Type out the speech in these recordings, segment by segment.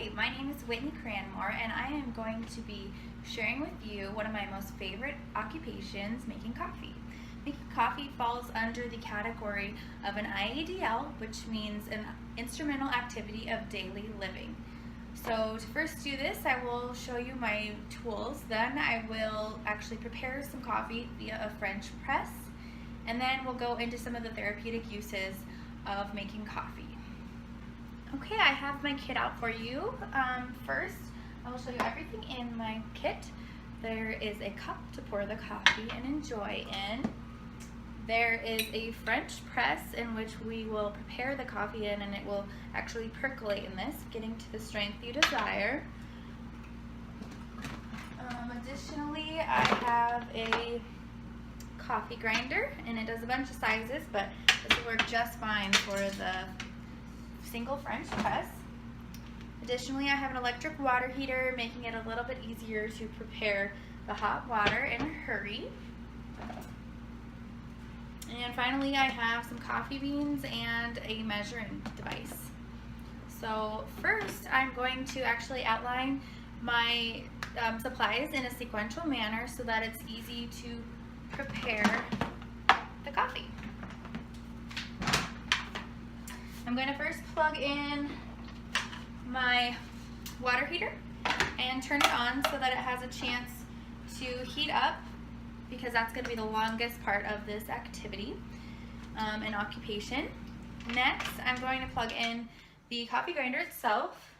Hi, my name is Whitney Cranmore, and I am going to be sharing with you one of my most favorite occupations, making coffee. Making coffee falls under the category of an IADL, which means an instrumental activity of daily living. So to first do this, I will show you my tools. Then I will actually prepare some coffee via a French press, and then we'll go into some of the therapeutic uses of making coffee. Okay, I have my kit out for you. First, I will show you everything in my kit. There is a cup to pour the coffee and enjoy in. There is a French press in which we will prepare the coffee in, and it will actually percolate in this, getting to the strength you desire. Additionally, I have a coffee grinder, and it does a bunch of sizes, but this will work just fine for the single French press. Additionally, I have an electric water heater, making it a little bit easier to prepare the hot water in a hurry. And finally, I have some coffee beans and a measuring device. So first, I'm going to actually outline my supplies in a sequential manner so that it's easy to prepare the coffee. I'm going to first plug in my water heater and turn it on so that it has a chance to heat up, because that's going to be the longest part of this activity and occupation. Next, I'm going to plug in the coffee grinder itself,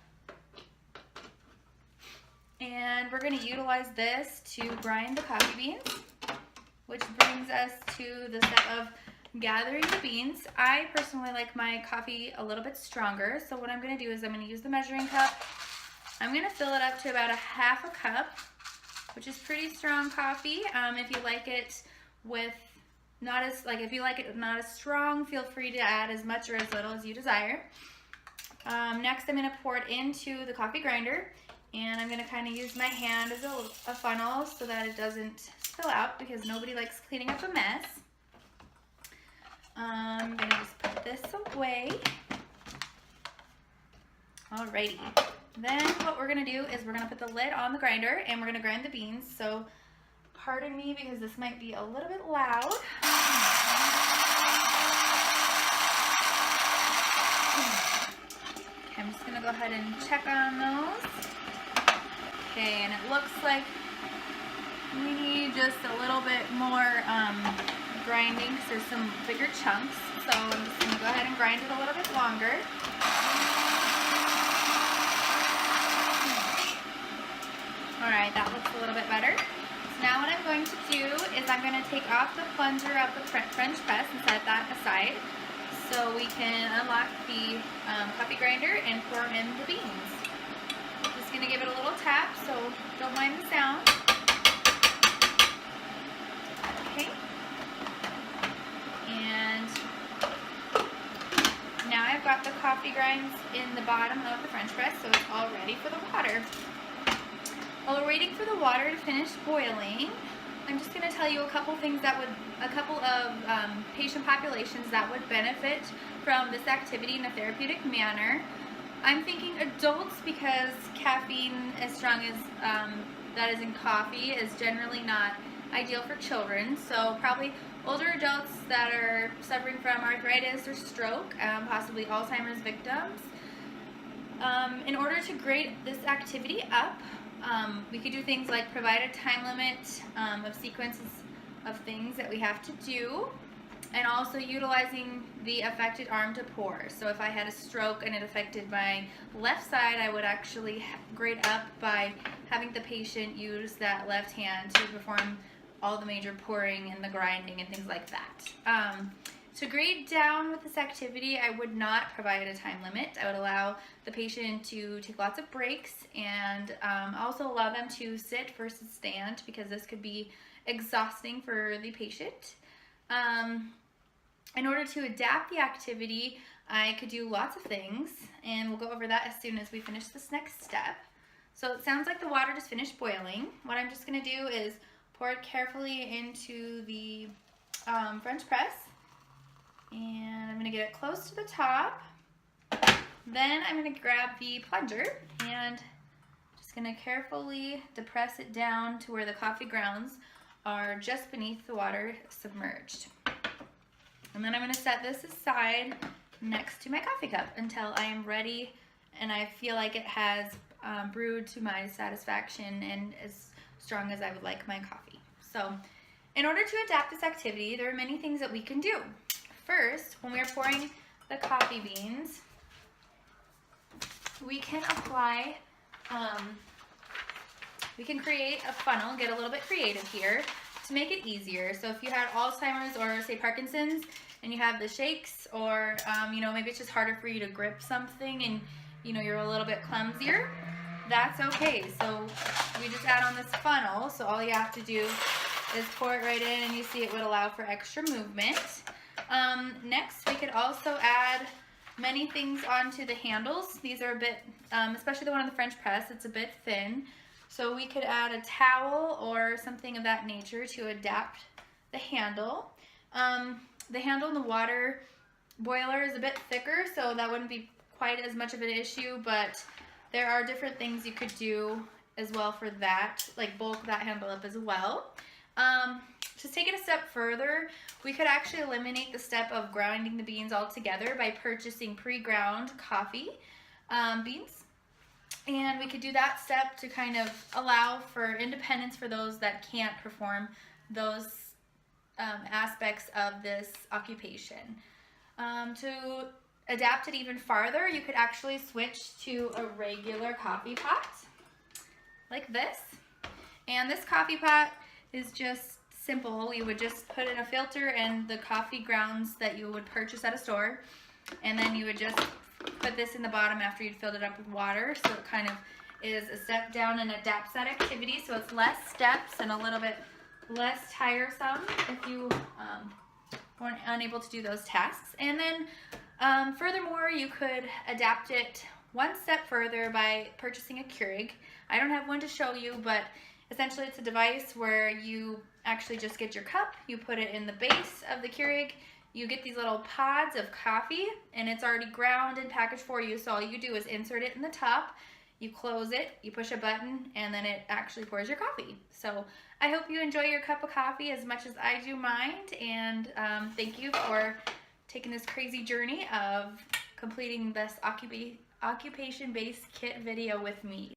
and we're going to utilize this to grind the coffee beans, which brings us to the step of gathering the beans. I personally like my coffee a little bit stronger, so what I'm going to do is I'm going to use the measuring cup. I'm going to fill it up to about a half a cup, which is pretty strong coffee. If you like it with not as strong, feel free to add as much or as little as you desire. Next, I'm going to pour it into the coffee grinder, and I'm going to kind of use my hand as a funnel so that it doesn't spill out, because nobody likes cleaning up a mess. I'm going to just put this away. Alrighty. Then what we're going to do is we're going to put the lid on the grinder, and we're going to grind the beans. So pardon me because this might be a little bit loud. Okay, I'm just going to go ahead and check on those. Okay, and it looks like we need just a little bit more grinding because there's some bigger chunks. So I'm just going to go ahead and grind it a little bit longer. Alright, that looks a little bit better. So now what I'm going to do is I'm going to take off the plunger of the French press and set that aside so we can unlock the coffee grinder and pour in the beans. Just going to give it a little tap, so don't mind the sound. Okay. And now I've got the coffee grinds in the bottom of the French press, so it's all ready for the water. While we're waiting for the water to finish boiling, I'm just going to tell you a couple things a couple of patient populations that would benefit from this activity in a therapeutic manner. I'm thinking adults, because caffeine as strong as that is in coffee is generally not ideal for children. So probably older adults that are suffering from arthritis or stroke, possibly Alzheimer's victims. In order to grade this activity up, we could do things like provide a time limit of sequences of things that we have to do, and also utilizing the affected arm to pour. So if I had a stroke and it affected my left side, I would actually grade up by having the patient use that left hand to perform all the major pouring and the grinding and things like that. To grade down with this activity, I would not provide a time limit. I would allow the patient to take lots of breaks, and also allow them to sit versus stand, because this could be exhausting for the patient. In order to adapt the activity, I could do lots of things, and we'll go over that as soon as we finish this next step. So it sounds like the water just finished boiling. What I'm just going to do is pour it carefully into the French press, and I'm going to get it close to the top. Then I'm going to grab the plunger and just going to carefully depress it down to where the coffee grounds are just beneath the water submerged. And then I'm going to set this aside next to my coffee cup until I am ready and I feel like it has brewed to my satisfaction and as strong as I would like my coffee. So in order to adapt this activity, there are many things that we can do. First, when we are pouring the coffee beans, we can apply, we can create a funnel, get a little bit creative here to make it easier. So if you had Alzheimer's or say Parkinson's and you have the shakes or, you know, maybe it's just harder for you to grip something and, you know, you're a little bit clumsier, that's okay. So we just add on this funnel. So all you have to do is pour it right in and you see it would allow for extra movement. Next, we could also add many things onto the handles. These are a bit, especially the one on the French press, it's a bit thin. So we could add a towel or something of that nature to adapt the handle. The handle in the water boiler is a bit thicker, so that wouldn't be quite as much of an issue, but there are different things you could do as well for that, like bulk that handle up as well. To take it a step further, we could actually eliminate the step of grinding the beans all together by purchasing pre-ground coffee beans. And we could do that step to kind of allow for independence for those that can't perform those aspects of this occupation. To adapt it even farther, you could actually switch to a regular coffee pot like this. And this coffee pot is just simple. We would just put in a filter and the coffee grounds that you would purchase at a store, and then you would just put this in the bottom after you'd filled it up with water. So it kind of is a step down and adapts that activity, so it's less steps and a little bit less tiresome if you weren't unable to do those tasks. And then furthermore, you could adapt it one step further by purchasing a Keurig. I don't have one to show you, but essentially it's a device where you actually just get your cup, you put it in the base of the Keurig, you get these little pods of coffee, and it's already ground and packaged for you, so all you do is insert it in the top, you close it, you push a button, and then it actually pours your coffee. So I hope you enjoy your cup of coffee as much as I do mine, and thank you for taking this crazy journey of completing this occupation-based kit video with me.